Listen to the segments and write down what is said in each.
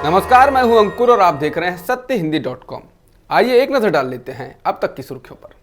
नमस्कार, मैं हूं अंकुर और आप देख रहे हैं सत्यहिंदी.com। आइए एक नजर डाल लेते हैं अब तक की सुर्खियों पर।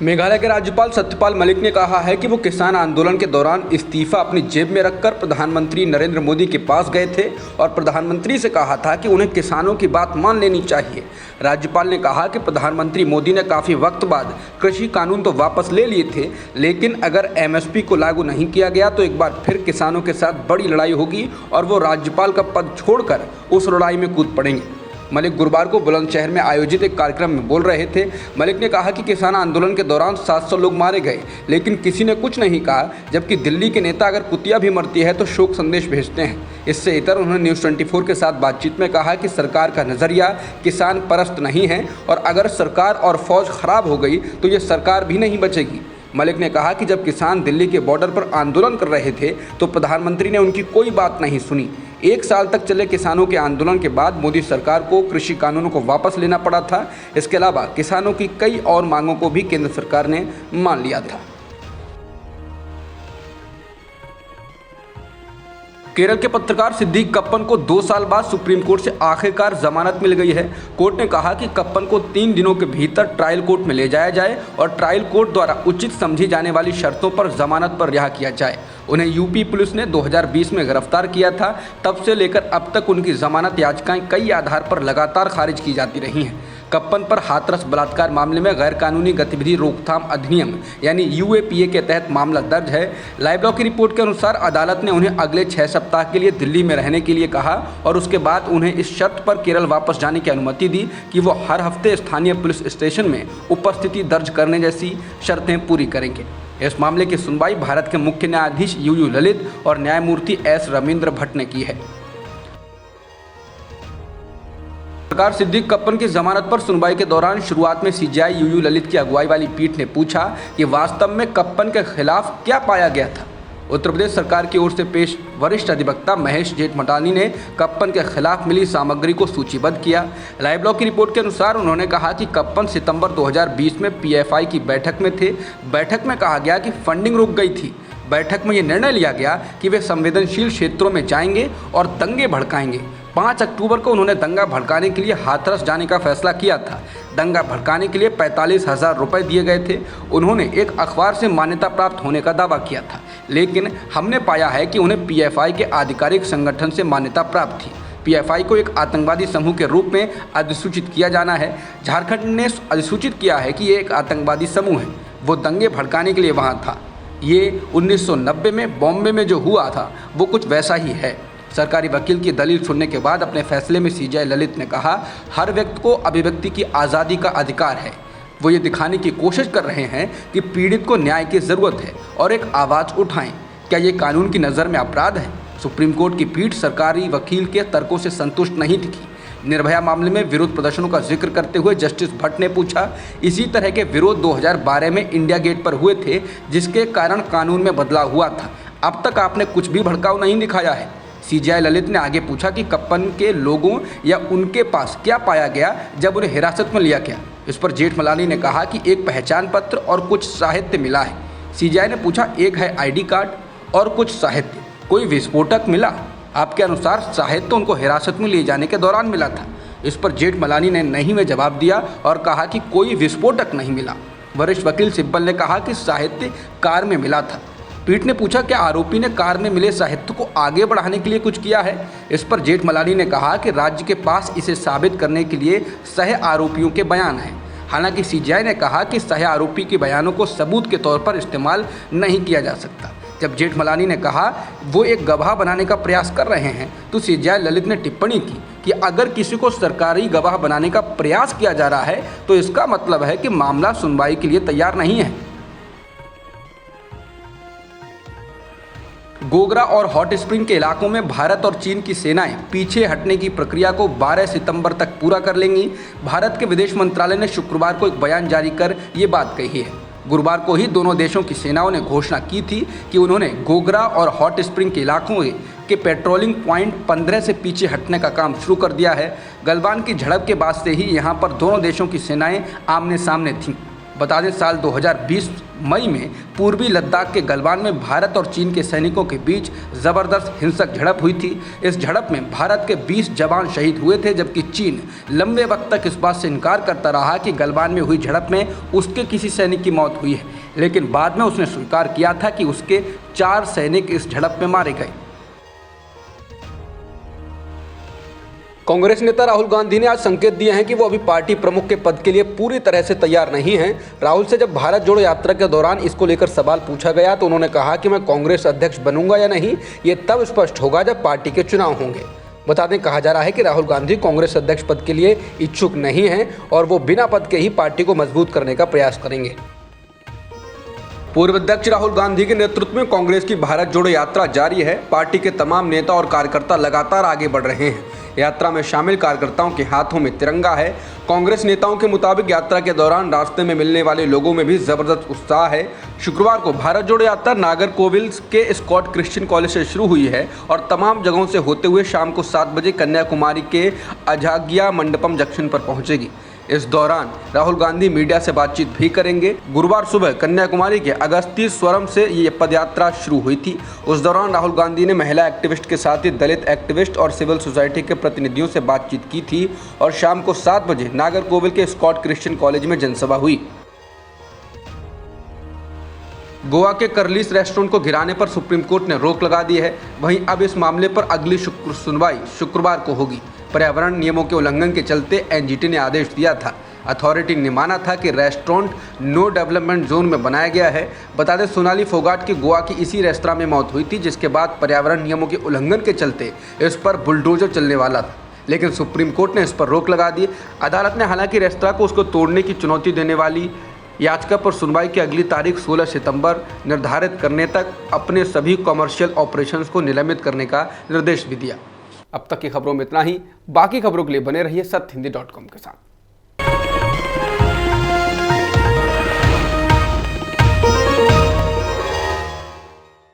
मेघालय के राज्यपाल सत्यपाल मलिक ने कहा है कि वो किसान आंदोलन के दौरान इस्तीफा अपनी जेब में रखकर प्रधानमंत्री नरेंद्र मोदी के पास गए थे और प्रधानमंत्री से कहा था कि उन्हें किसानों की बात मान लेनी चाहिए। राज्यपाल ने कहा कि प्रधानमंत्री मोदी ने काफ़ी वक्त बाद कृषि कानून तो वापस ले लिए थे, लेकिन अगर एमएसपी को लागू नहीं किया गया तो एक बार फिर किसानों के साथ बड़ी लड़ाई होगी और वो राज्यपाल का पद छोड़कर उस लड़ाई में कूद पड़ेंगे। मलिक गुरुवार को बुलंदशहर में आयोजित एक कार्यक्रम में बोल रहे थे। मलिक ने कहा कि किसान आंदोलन के दौरान 700 लोग मारे गए, लेकिन किसी ने कुछ नहीं कहा, जबकि दिल्ली के नेता अगर कुतिया भी मरती है तो शोक संदेश भेजते हैं। इससे इतर उन्होंने न्यूज़ 24 के साथ बातचीत में कहा कि सरकार का नज़रिया किसान परस्त नहीं है और अगर सरकार और फौज खराब हो गई तो ये सरकार भी नहीं बचेगी। मलिक ने कहा कि जब किसान दिल्ली के बॉर्डर पर आंदोलन कर रहे थे तो प्रधानमंत्री ने उनकी कोई बात नहीं सुनी। 1 साल तक चले किसानों के आंदोलन के बाद मोदी सरकार को कृषि कानूनों को वापस लेना पड़ा था। इसके अलावा किसानों की कई और मांगों को भी केंद्र सरकार ने मान लिया था। केरल के पत्रकार सिद्दीक कप्पन को 2 साल बाद सुप्रीम कोर्ट से आखिरकार जमानत मिल गई है। कोर्ट ने कहा कि कप्पन को 3 दिनों के भीतर ट्रायल कोर्ट में ले जाया जाए और ट्रायल कोर्ट द्वारा उचित समझी जाने वाली शर्तों पर जमानत पर रिहा किया जाए। उन्हें यूपी पुलिस ने 2020 में गिरफ्तार किया था। तब से लेकर अब तक उनकी जमानत याचिकाएं कई आधार पर लगातार खारिज की जाती रही हैं। कप्पन पर हाथरस बलात्कार मामले में गैरकानूनी गतिविधि रोकथाम अधिनियम यानी यूएपीए के तहत मामला दर्ज है। लाइव लॉ की रिपोर्ट के अनुसार अदालत ने उन्हें अगले 6 सप्ताह के लिए दिल्ली में रहने के लिए कहा और उसके बाद उन्हें इस शर्त पर केरल वापस जाने की अनुमति दी कि वो हर हफ्ते स्थानीय पुलिस स्टेशन में उपस्थिति दर्ज करने जैसी शर्तें पूरी करेंगे। इस मामले की सुनवाई भारत के मुख्य न्यायाधीश यूयू ललित और न्यायमूर्ति एस रविंद्र भट्ट ने की है। पत्रकार सिद्दीक कप्पन की जमानत पर सुनवाई के दौरान शुरुआत में सीजेआई यूयू ललित की अगुवाई वाली पीठ ने पूछा कि वास्तव में कप्पन के खिलाफ क्या पाया गया था। उत्तर प्रदेश सरकार की ओर से पेश वरिष्ठ अधिवक्ता महेश जेठमलानी ने कप्पन के खिलाफ मिली सामग्री को सूचीबद्ध किया। लाइव लॉ की रिपोर्ट के अनुसार उन्होंने कहा कि कप्पन सितंबर 2020 में पीएफआई की बैठक में थे। बैठक में कहा गया कि फंडिंग रुक गई थी। बैठक में ये निर्णय लिया गया कि वे संवेदनशील क्षेत्रों में जाएंगे और दंगे भड़काएंगे। 5 अक्टूबर को उन्होंने दंगा भड़काने के लिए हाथरस जाने का फैसला किया था। दंगा भड़काने के लिए 45,000 रुपये दिए गए थे। उन्होंने एक अखबार से मान्यता प्राप्त होने का दावा किया था, लेकिन हमने पाया है कि उन्हें पीएफआई के आधिकारिक संगठन से मान्यता प्राप्त थी। पीएफआई को एक आतंकवादी समूह के रूप में अधिसूचित किया जाना है। झारखंड ने अधिसूचित किया है कि ये एक आतंकवादी समूह है। वो दंगे भड़काने के लिए वहाँ था। ये 1990 में बॉम्बे में जो हुआ था वो कुछ वैसा ही है। सरकारी वकील की दलील सुनने के बाद अपने फैसले में सीजेआई ललित ने कहा, हर व्यक्ति को अभिव्यक्ति की आज़ादी का अधिकार है। वो ये दिखाने की कोशिश कर रहे हैं कि पीड़ित को न्याय की ज़रूरत है और एक आवाज़ उठाएं। क्या ये कानून की नज़र में अपराध है? सुप्रीम कोर्ट की पीठ सरकारी वकील के तर्कों से संतुष्ट नहीं थी। निर्भया मामले में विरोध प्रदर्शनों का जिक्र करते हुए जस्टिस भट्ट ने पूछा, इसी तरह के विरोध 2012 में इंडिया गेट पर हुए थे, जिसके कारण कानून में बदलाव हुआ था। अब तक आपने कुछ भी भड़काऊ नहीं दिखाया है। सीजेआई ललित ने आगे पूछा कि कप्पन के लोगों या उनके पास क्या पाया गया जब उन्हें हिरासत में लिया गया। इस पर जेठमलानी ने कहा कि एक पहचान पत्र और कुछ साहित्य मिला है। सीजेआई ने पूछा, एक है आईडी कार्ड और कुछ साहित्य, कोई विस्फोटक मिला? आपके अनुसार साहित्य उनको हिरासत में लिए जाने के दौरान मिला था। इस पर जेठमलानी ने नहीं में जवाब दिया और कहा कि कोई विस्फोटक नहीं मिला। वरिष्ठ वकील सिब्बल ने कहा कि साहित्य कार में मिला था। पीठ ने पूछा, क्या आरोपी ने कार में मिले साहित्य को आगे बढ़ाने के लिए कुछ किया है? इस पर जेठमलानी ने कहा कि राज्य के पास इसे साबित करने के लिए सह आरोपियों के बयान हैं। हालांकि सीजेआई ने कहा कि सह आरोपी के बयानों को सबूत के तौर पर इस्तेमाल नहीं किया जा सकता। जब जेठमलानी ने कहा वो एक गवाह बनाने का प्रयास कर रहे हैं, तो सीजेआई ललित ने टिप्पणी की कि अगर किसी को सरकारी गवाह बनाने का प्रयास किया जा रहा है तो इसका मतलब है कि मामला सुनवाई के लिए तैयार नहीं है। गोगरा और हॉट स्प्रिंग के इलाकों में भारत और चीन की सेनाएं पीछे हटने की प्रक्रिया को 12 सितंबर तक पूरा कर लेंगी। भारत के विदेश मंत्रालय ने शुक्रवार को एक बयान जारी कर ये बात कही है। गुरुवार को ही दोनों देशों की सेनाओं ने घोषणा की थी कि उन्होंने गोगरा और हॉट स्प्रिंग के इलाकों के पेट्रोलिंग पॉइंट 15 से पीछे हटने का काम शुरू कर दिया है। गलवान की झड़प के बाद से ही यहां पर दोनों देशों की सेनाएं आमने सामने थीं। बता दें साल 2020 मई में पूर्वी लद्दाख के गलवान में भारत और चीन के सैनिकों के बीच जबरदस्त हिंसक झड़प हुई थी। इस झड़प में भारत के 20 जवान शहीद हुए थे, जबकि चीन लंबे वक्त तक इस बात से इनकार करता रहा कि गलवान में हुई झड़प में उसके किसी सैनिक की मौत हुई है, लेकिन बाद में उसने स्वीकार किया था कि उसके 4 सैनिक इस झड़प में मारे गए। कांग्रेस नेता राहुल गांधी ने आज संकेत दिए हैं कि वो अभी पार्टी प्रमुख के पद के लिए पूरी तरह से तैयार नहीं हैं। राहुल से जब भारत जोड़ो यात्रा के दौरान इसको लेकर सवाल पूछा गया तो उन्होंने कहा कि मैं कांग्रेस अध्यक्ष बनूंगा या नहीं, ये तब स्पष्ट होगा जब पार्टी के चुनाव होंगे। बता दें, कहा जा रहा है कि राहुल गांधी कांग्रेस अध्यक्ष पद के लिए इच्छुक नहीं हैं और वो बिना पद के ही पार्टी को मजबूत करने का प्रयास करेंगे। पूर्व अध्यक्ष राहुल गांधी के नेतृत्व में कांग्रेस की भारत जोड़ो यात्रा जारी है। पार्टी के तमाम नेता और कार्यकर्ता लगातार आगे बढ़ रहे हैं। यात्रा में शामिल कार्यकर्ताओं के हाथों में तिरंगा है। कांग्रेस नेताओं के मुताबिक यात्रा के दौरान रास्ते में मिलने वाले लोगों में भी जबरदस्त उत्साह है। शुक्रवार को भारत जोड़ो यात्रा नागरकोविल के स्कॉट क्रिश्चियन कॉलेज से शुरू हुई है और तमाम जगहों से होते हुए शाम को 7 बजे कन्याकुमारी के अझागिया मंडपम जंक्शन पर पहुंचेगी। इस दौरान राहुल गांधी मीडिया से बातचीत भी करेंगे। गुरुवार सुबह कन्याकुमारी के अगस्ती स्वरम से ये पदयात्रा शुरू हुई थी। उस दौरान राहुल गांधी ने महिला एक्टिविस्ट के साथ ही दलित एक्टिविस्ट और सिविल सोसाइटी के प्रतिनिधियों से बातचीत की थी और शाम को 7 बजे नागरकोविल के स्कॉट क्रिश्चियन कॉलेज में जनसभा हुई। गोवा के कर्लिस रेस्टोरेंट को गिराने पर सुप्रीम कोर्ट ने रोक लगा दी है। वहीं अब इस मामले पर अगली सुनवाई शुक्रवार को होगी। पर्यावरण नियमों के उल्लंघन के चलते एनजीटी ने आदेश दिया था। अथॉरिटी ने माना था कि रेस्टोरेंट नो डेवलपमेंट जोन में बनाया गया है। बता दें, सोनाली फोगाट की गोवा की इसी रेस्तरां में मौत हुई थी, जिसके बाद पर्यावरण नियमों के उल्लंघन के चलते इस पर बुलडोजर चलने वाला था, लेकिन सुप्रीम कोर्ट ने इस पर रोक लगा दी। अदालत ने हालांकि रेस्तरां को उसको तोड़ने की चुनौती देने वाली याचिका पर सुनवाई की अगली तारीख 16 सितंबर निर्धारित करने तक अपने सभी कॉमर्शियल ऑपरेशंस को निलंबित करने का निर्देश भी दिया। अब तक की खबरों में इतना ही। बाकी खबरों के लिए बने रहिए सत्यहिंदी.com के साथ।